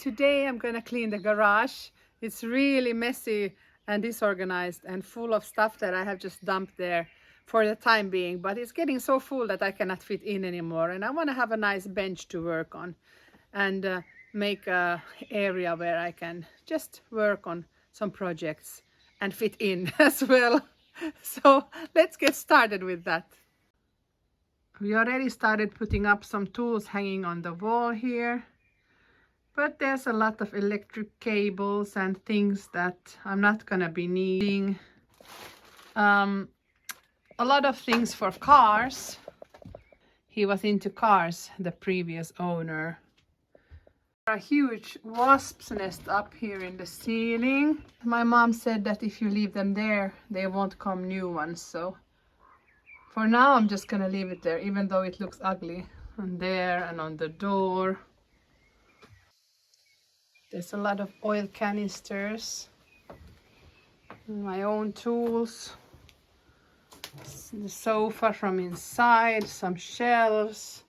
Today I'm gonna clean the garage. It's really messy and disorganized and full of stuff that I have just dumped there for the time being, but it's getting so full that I cannot fit in anymore, and I want to have a nice bench to work on and make a area where I can just work on some projects and fit in as well. So let's get started with that. We already started putting up some tools hanging on the wall here, but there's a lot of electric cables and things that I'm not gonna be needing. A lot of things for cars. He was into cars, the previous owner. A huge wasp's nest up here in the ceiling. My mom said that if you leave them there, they won't come new ones, so for now I'm just gonna leave it there, even though it looks ugly. And there and on the door. There's a lot of oil canisters. My own tools. The sofa from inside, some shelves,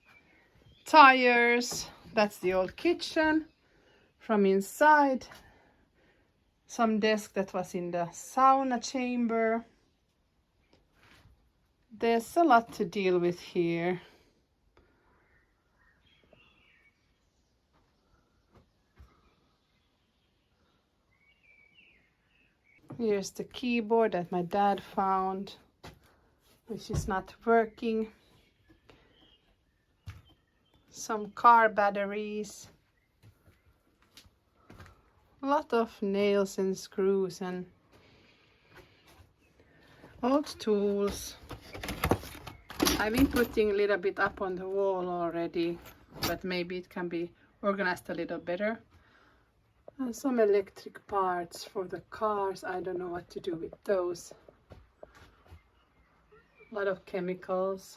tires. That's the old kitchen from inside. Some desk that was in the sauna chamber. There's a lot to deal with here. Here's the keyboard that my dad found, which is not working. Some car batteries. A lot of nails and screws and old tools. I've been putting a little bit up on the wall already, but maybe it can be organized a little better. And some electric parts for the cars. I don't know what to do with those. A lot of chemicals.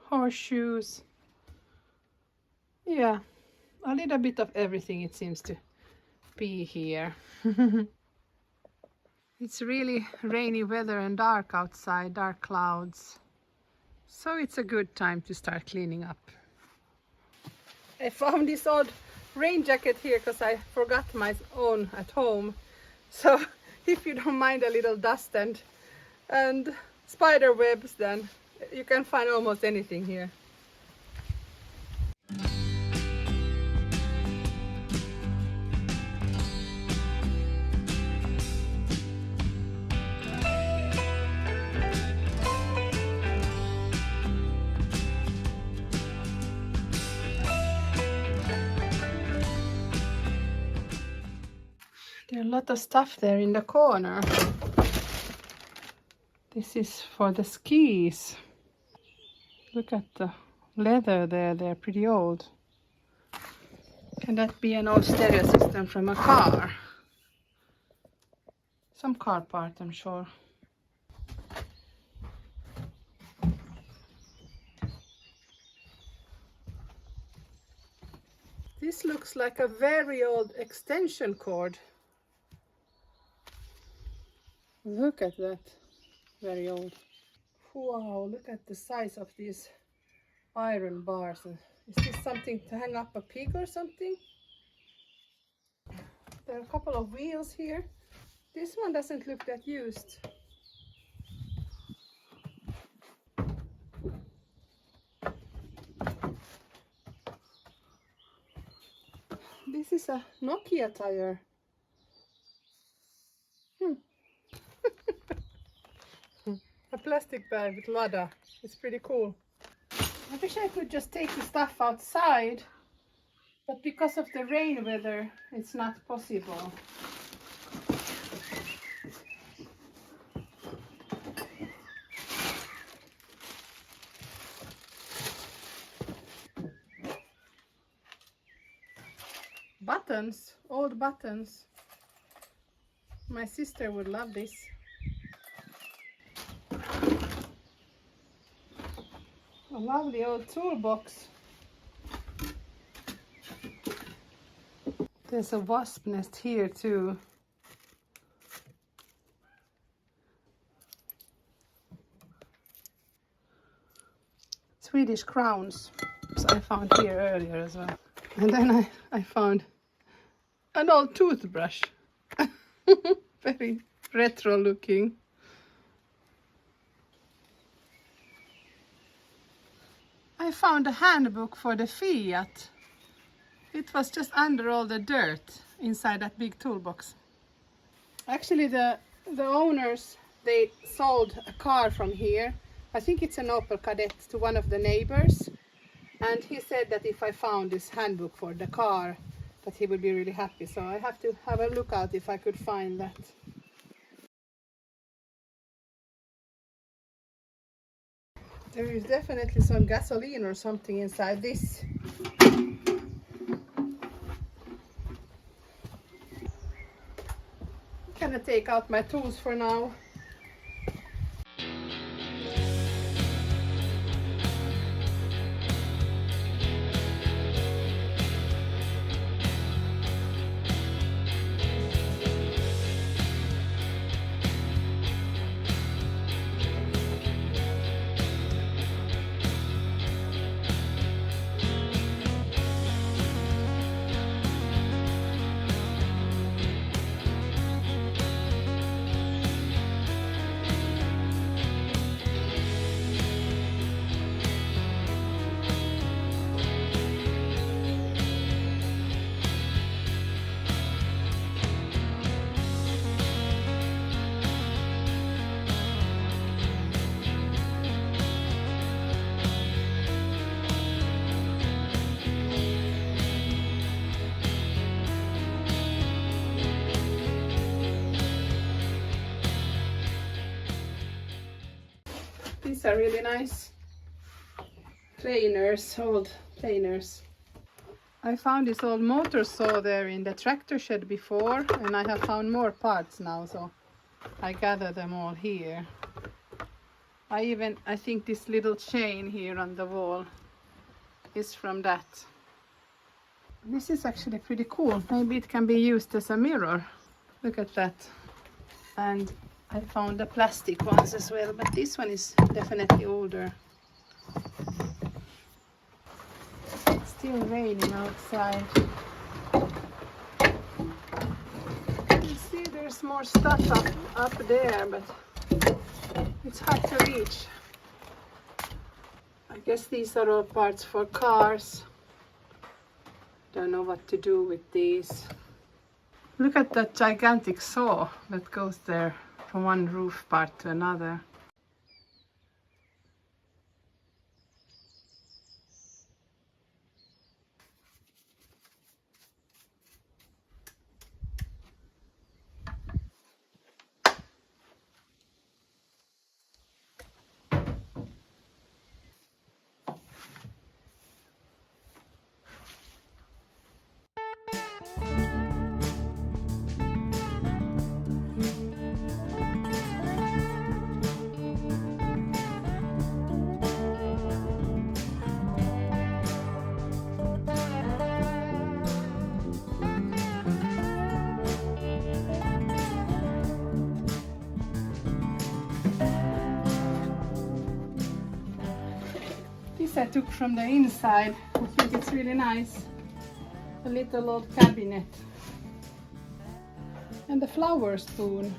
Horseshoes. Yeah, a little bit of everything it seems to be here. It's really rainy weather and dark outside, dark clouds. So it's a good time to start cleaning up. I found this odd rain jacket here because I forgot my own at home. So if you don't mind a little dust and spider webs, then you can find almost anything here. There's a lot of stuff there in the corner. This is for the skis. Look at the leather there, they're pretty old. Can that be an old stereo system from a car? Some car part, I'm sure. This looks like a very old extension cord. Look at that, very old. Wow, look at the size of these iron bars. Is this something to hang up a pig or something? There are a couple of wheels here. This one doesn't look that used. This is a Nokia tire. A plastic bag with Lada. It's pretty cool. I wish I could just take the stuff outside, but because of the rain weather, it's not possible. Buttons, old buttons. My sister would love this. A lovely old toolbox. There's a wasp nest here too. It's Swedish crowns. So I found here earlier as well. And then I found an old toothbrush. Very retro looking. I found a handbook for the Fiat. It was just under all the dirt inside that big toolbox. Actually the owners, they sold a car from here. I think it's an Opel Kadett to one of the neighbors. And he said that if I found this handbook for the car, that he would be really happy. So I have to have a look out if I could find that. There is definitely some gasoline or something inside this. Gonna take out my tools for now. These are really nice planers, old planers. I found this old motor saw there in the tractor shed before, and I have found more parts now, so I gather them all here. I think this little chain here on the wall is from that. This is actually pretty cool. Maybe it can be used as a mirror. Look at that. And I found the plastic ones as well, but this one is definitely older. It's still raining outside. You see there's more stuff up there, but it's hard to reach. I guess these are all parts for cars. Don't know what to do with these. Look at that gigantic saw that goes there from one roof part to another. This I took from the inside. I think it's really nice. A little old cabinet. And the flower spoon.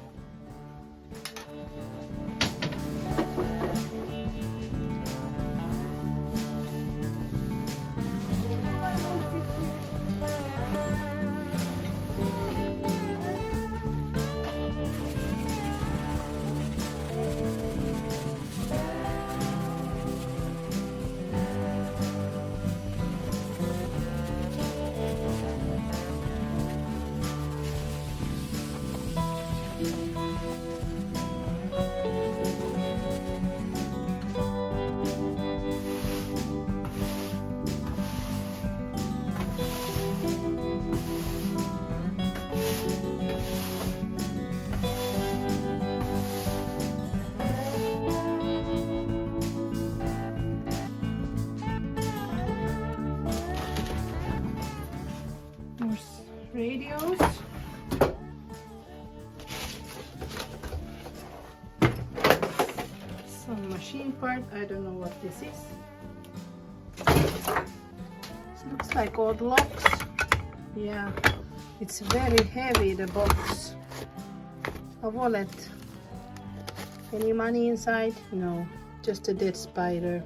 Radios. Some machine part, I don't know what this is. It looks like old locks. Yeah, it's very heavy, the box. A wallet. Any money inside? No, just a dead spider.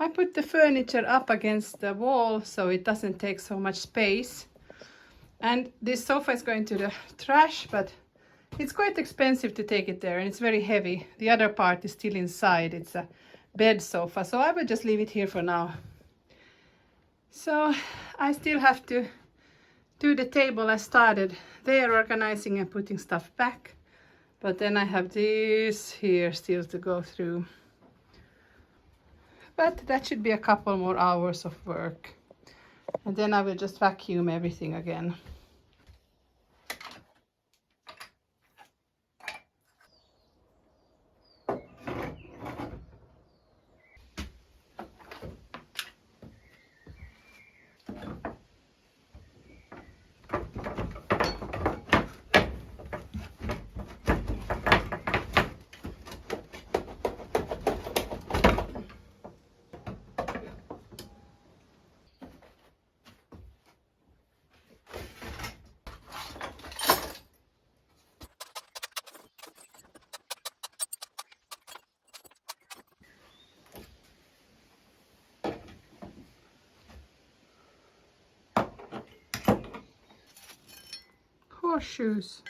I put the furniture up against the wall so it doesn't take so much space. And this sofa is going to the trash, but it's quite expensive to take it there and it's very heavy. The other part is still inside. It's a bed sofa, so I will just leave it here for now. So I still have to do the table. I started there organizing and putting stuff back, but then I have this here still to go through. But that should be a couple more hours of work. And then I will just vacuum everything again. horseshoes.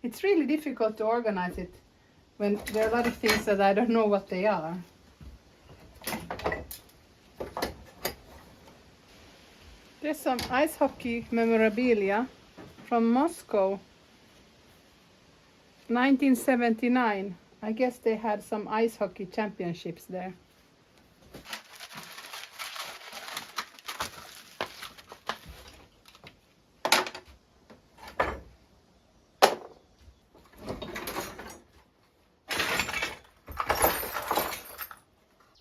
It's really difficult to organize it when there are a lot of things that I don't know what they are. There's some ice hockey memorabilia from Moscow, 1979. I guess they had some ice hockey championships there.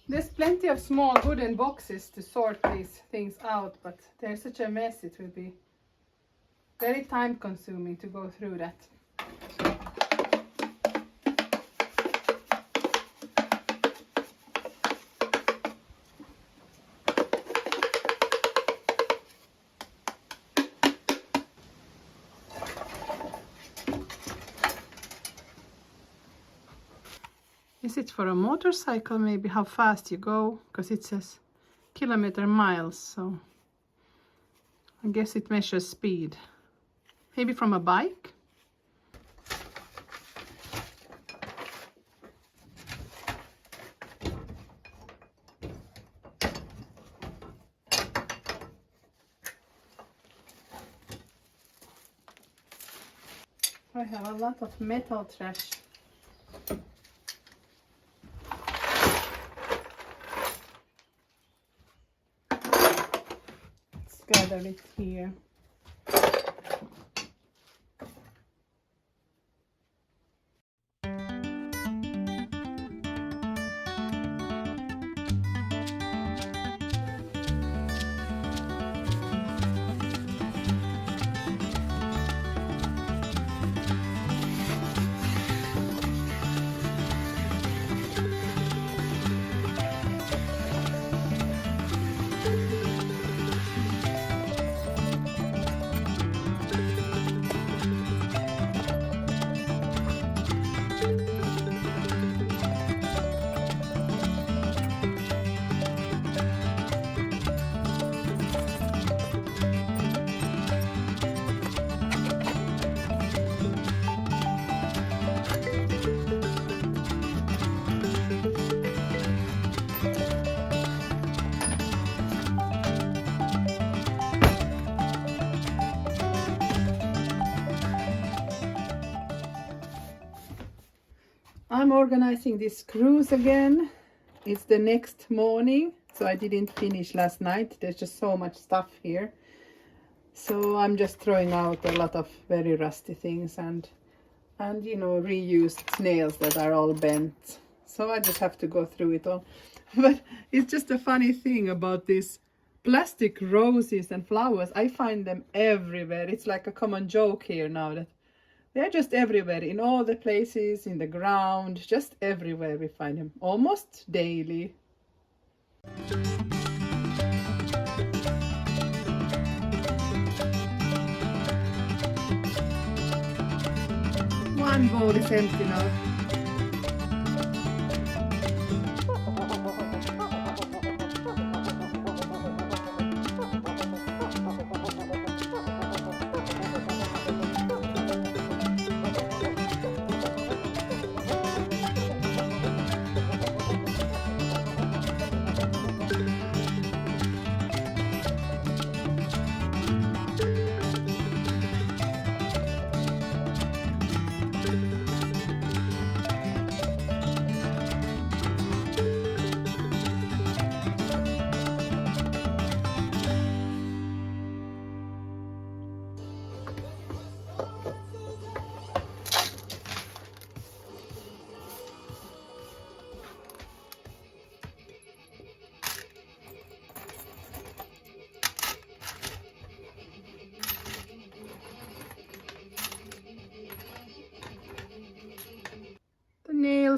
There's plenty of small wooden boxes to sort these things out, but they're such a mess, it will be very time consuming to go through that. Is it for a motorcycle, maybe how fast you go? Because it says kilometer miles, so I guess it measures speed. Maybe from a bike? I have a lot of metal trash. Gather it here. I'm organizing these screws again. It's the next morning, so I didn't finish last night. There's just so much stuff here. So I'm just throwing out a lot of very rusty things and you know, reused nails that are all bent. So I just have to go through it all. But it's just a funny thing about these plastic roses and flowers. I find them everywhere. It's like a common joke here now that they're just everywhere, in all the places, in the ground, just everywhere we find them, almost daily. One bowl is empty now.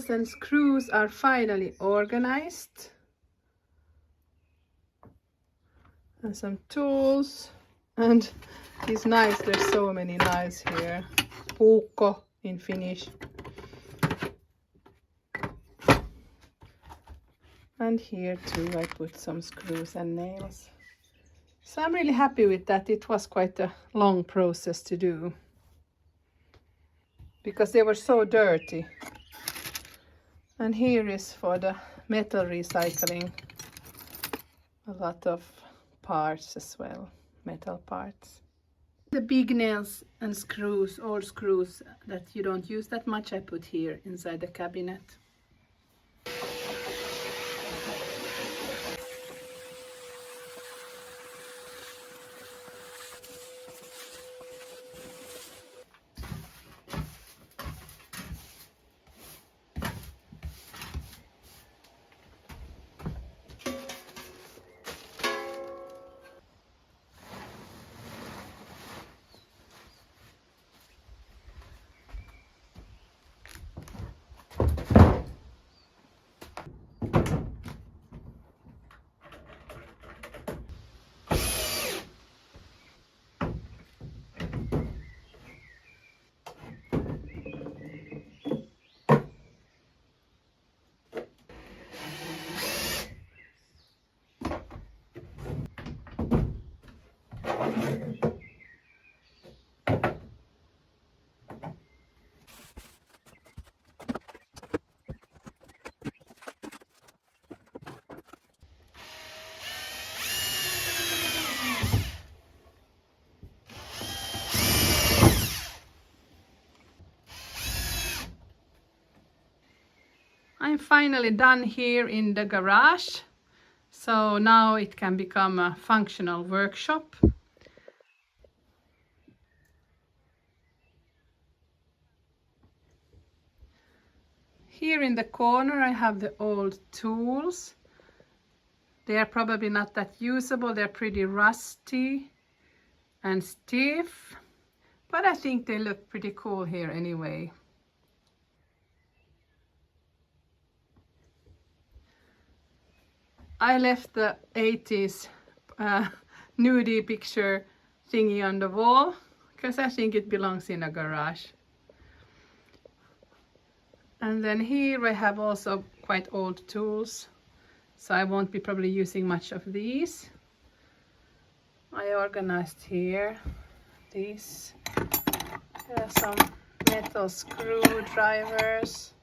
nails and screws are finally organized. And some tools. And these knives, there's so many knives here. Puukko in Finnish. And here too I put some screws and nails. So I'm really happy with that. It was quite a long process to do, because they were so dirty. And here is for the metal recycling. A lot of parts as well, metal parts. The big nails and screws, old screws that you don't use that much, I put here inside the cabinet. I'm finally done here in the garage. So now it can become a functional workshop. Here in the corner I have the old tools. They are probably not that usable, they're pretty rusty and stiff, but I think they look pretty cool here anyway. I left the 80s nudie picture thingy on the wall because I think it belongs in a garage. And then here I have also quite old tools, so I won't be probably using much of these. I organized here these. There are some metal screwdrivers.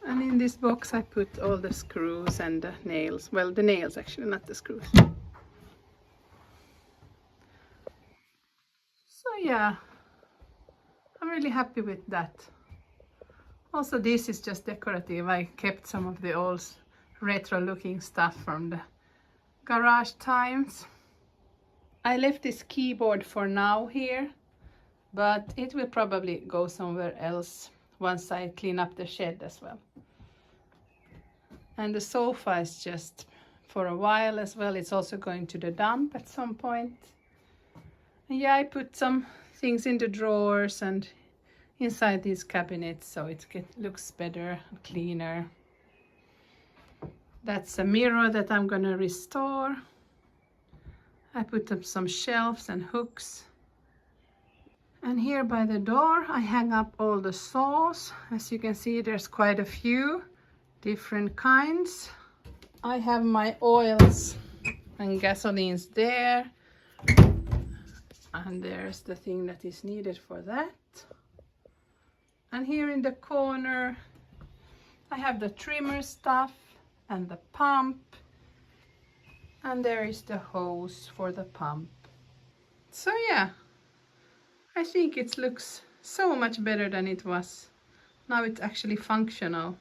And in this box I put all the screws and the nails. Well, the nails actually, not the screws. So yeah, I'm really happy with that. Also, this is just decorative. I kept some of the old retro looking stuff from the garage times. I left this keyboard for now here, but it will probably go somewhere else once I clean up the shed as well. And the sofa is just for a while as well. It's also going to the dump at some point. And yeah, I put some things in the drawers and inside these cabinets so it looks better, cleaner. That's a mirror that I'm gonna restore. I put up some shelves and hooks. And here by the door I hang up all the saws. As you can see, there's quite a few different kinds. I have my oils and gasolines there. And there's the thing that is needed for that. And here in the corner I have the trimmer stuff and the pump. And there is the hose for the pump. So yeah, I think it looks so much better than it was. Now it's actually functional.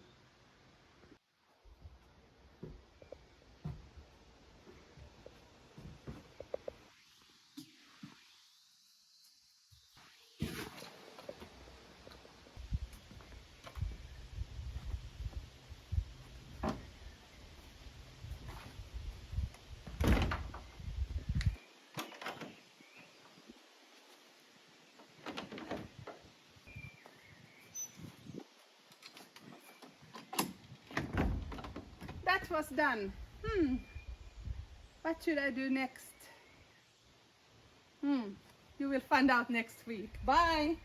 that was done. What should I do next? You will find out next week. Bye.